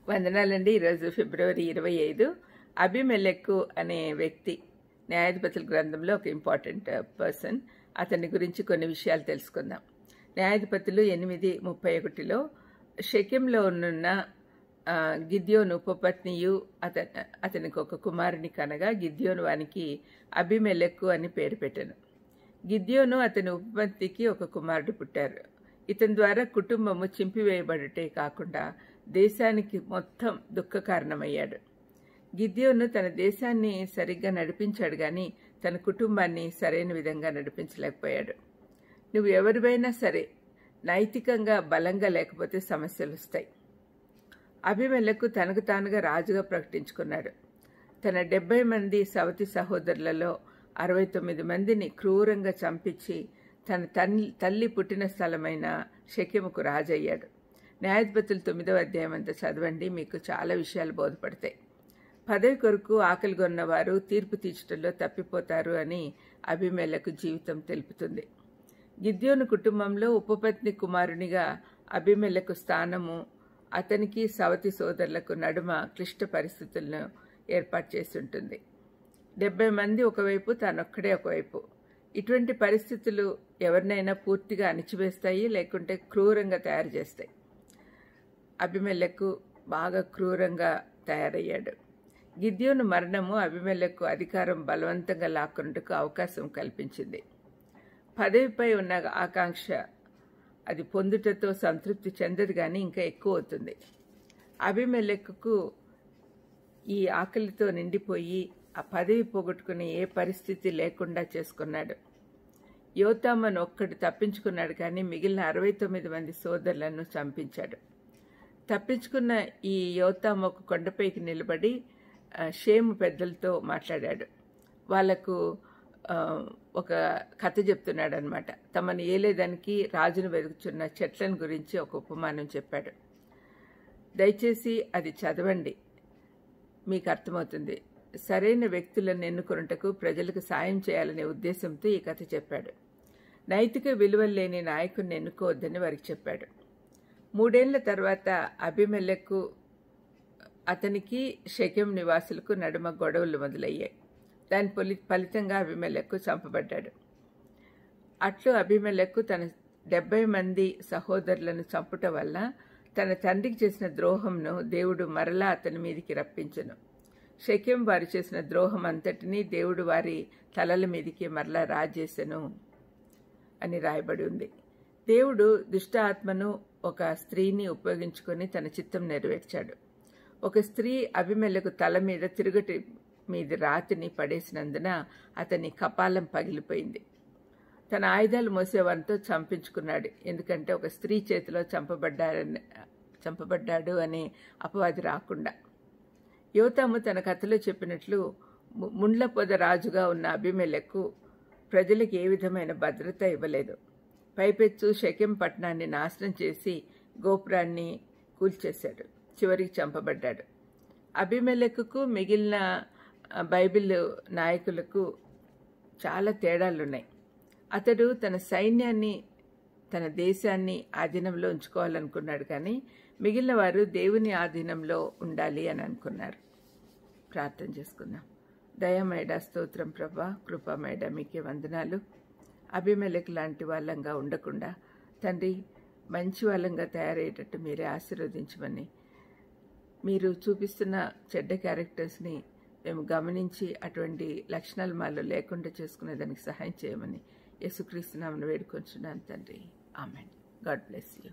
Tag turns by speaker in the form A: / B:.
A: వందనాలండి. ఈరోజు ఫిబ్రవరి 25. అబీమెలెకు అనే వ్యక్తి న్యాయాధిపతుల గ్రంథంలో ఒక ఇంపార్టెంట్ పర్సన్. అతని గురించి కొన్ని విషయాలు తెలుసుకుందాం. న్యాయాధిపతులు 8:31లో షెకెంలో ఉన్న గిద్యోను ఉపపత్నియు అతనికి ఒక కుమారుని కనగా గిద్యోను వానికి అబీమెలెకు అని పేరు పెట్టెను. గిద్యోను అతని ఉపపత్నికి ఒక కుమారుడు పుట్టారు. ఇతని ద్వారా కుటుంబము చింపివేయబడుటే కాకుండా దేశానికి మొత్తం దుఃఖ కారణమయ్యాడు. గిద్యోను తన దేశాన్ని సరిగ్గా నడిపించాడు గాని తన కుటుంబాన్ని సరైన విధంగా నడిపించలేకపోయాడు. నువ్వు ఎవరివైనా సరే నైతికంగా బలంగా లేకపోతే సమస్యలు వస్తాయి. అబీమెలెకు తనకు తానుగా రాజుగా ప్రకటించుకున్నాడు. తన 70 మంది సవతి సహోదరులలో 69 మందిని క్రూరంగా చంపించి తన తల్లి పుట్టిన స్థలమైన షెకెముకు రాజయ్యాడు. న్యాయాధిపతులు 9వ అధ్యాయం అంతా చదవండి, మీకు చాలా విషయాలు బోధపడతాయి. పదవి కొరకు ఆకలిగొన్నవారు తీర్పు తీర్చడంలో తప్పిపోతారు అని అబీమెలెకు జీవితం తెలుపుతుంది. గిద్యోను కుటుంబంలో ఉపపత్ని కుమారునిగా అబీమెలెకు స్థానము అతనికి సవతి సోదరులకు నడుమ క్లిష్ట పరిస్థితులను ఏర్పాటు చేసి ఉంటుంది. 70 మంది ఒకవైపు, తానొక్కడే ఒకవైపు. ఇటువంటి పరిస్థితులు ఎవరినైనా పూర్తిగా అణిచివేస్తాయి, లేకుంటే క్రూరంగా తయారు చేస్తాయి. అబీమెలెకు బాగా క్రూరంగా తయారయ్యాడు. గిద్యోను మరణము అబీమెలెకు అధికారం బలవంతంగా లాక్కున్నట్టుకు అవకాశం కల్పించింది. పదవిపై ఉన్న ఆకాంక్ష అది పొందుటతో సంతృప్తి చెందదు కానీ ఇంకా ఎక్కువ అవుతుంది. అబీమెలెకు ఈ ఆకలితో నిండిపోయి ఆ పదవి పోగొట్టుకునే ఏ పరిస్థితి లేకుండా చేసుకున్నాడు. యోతామును ఒక్కడు తప్పించుకున్నాడు కానీ మిగిలిన 69 మంది సోదరులను చంపించాడు. తప్పించుకున్న ఈ యోతాము ఒక కొండపైకి నిలబడి షేము పెద్దలతో మాట్లాడాడు. వాళ్లకు ఒక కథ చెప్తున్నాడు అనమాట. తమను ఏలేదానికి రాజును వెతుకుతున్న చెట్లను గురించి ఒక ఉపమానం చెప్పాడు. దయచేసి అది చదవండి, మీకు అర్థమవుతుంది. సరైన వ్యక్తులను ఎన్నుకొనుటకు ప్రజలకు సాయం చేయాలనే ఉద్దేశంతో ఈ కథ చెప్పాడు. నైతిక విలువలు లేని నాయకుడిని ఎన్నుకోవద్దని వారికి చెప్పాడు. 3 ఏళ్ల తర్వాత అబీమెలెకు అతనికి షెకెం నివాసులకు నడుమ గొడవలు మొదలయ్యాయి. దాని ఫలితంగా అబీమెలెకు చంపబడ్డాడు. అట్లు అబీమెలెకు తన 70 మంది సహోదరులను చంపుట వల్ల తన తండ్రికి చేసిన ద్రోహంను దేవుడు మరలా అతని మీదికి రప్పించెను. షెకెం వారు చేసిన ద్రోహం అంతటినీ దేవుడు వారి తలల మీదికి మరలా రాజేసెను అని రాయబడి ఉంది. దేవుడు దుష్ట ఆత్మను ఒక స్త్రీని ఉపయోగించుకొని తన చిత్తం నెరవేర్చాడు. ఒక స్త్రీ అబీమెలెకు తల మీద తిరుగటి మీది రాతిని పడేసినందున అతని కపాలం పగిలిపోయింది. తన ఆయుధాలు మోసేవారితో చంపించుకున్నాడు. ఎందుకంటే ఒక స్త్రీ చేతిలో చంపబడ్డాడు అనే అపవాది రాకుండా. యోతాము తన కథలో చెప్పినట్లు ముండ్ల పొద రాజుగా ఉన్న అబీమెలెకు ప్రజలకు ఏ విధమైన భద్రత ఇవ్వలేదు. పైపెచ్చు షెకెం పట్టణాన్ని నాశనం చేసి గోపురాన్ని కూల్చేశాడు. చివరికి చంపబడ్డాడు. అబీమెలెకుకు మిగిలిన బైబిల్ నాయకులకు చాలా తేడాలున్నాయి. అతడు తన సైన్యాన్ని, తన దేశాన్ని ఆధీనంలో ఉంచుకోవాలనుకున్నాడు కానీ మిగిలిన వారు దేవుని ఆధీనంలో ఉండాలి అని అనుకున్నారు. ప్రార్థన చేసుకుందాం. దయామేడ స్తోత్రం ప్రభా, కృపామేడ మీకే వందనాలు. అబీమెలెకు లాంటి వాళ్ళంగా ఉండకుండా తండ్రి మంచి వాళ్ళంగా తయారయ్యేటట్టు మీరే ఆశీర్వదించమని, మీరు చూపిస్తున్న చెడ్డ క్యారెక్టర్స్ని మేము గమనించి అటువంటి లక్షణాలు మాలో లేకుండా చేసుకునే దానికి సహాయం చేయమని యేసుక్రీస్తు నామమున వేడుకొంచున్నాను తండ్రి. ఆమెన్. God bless you.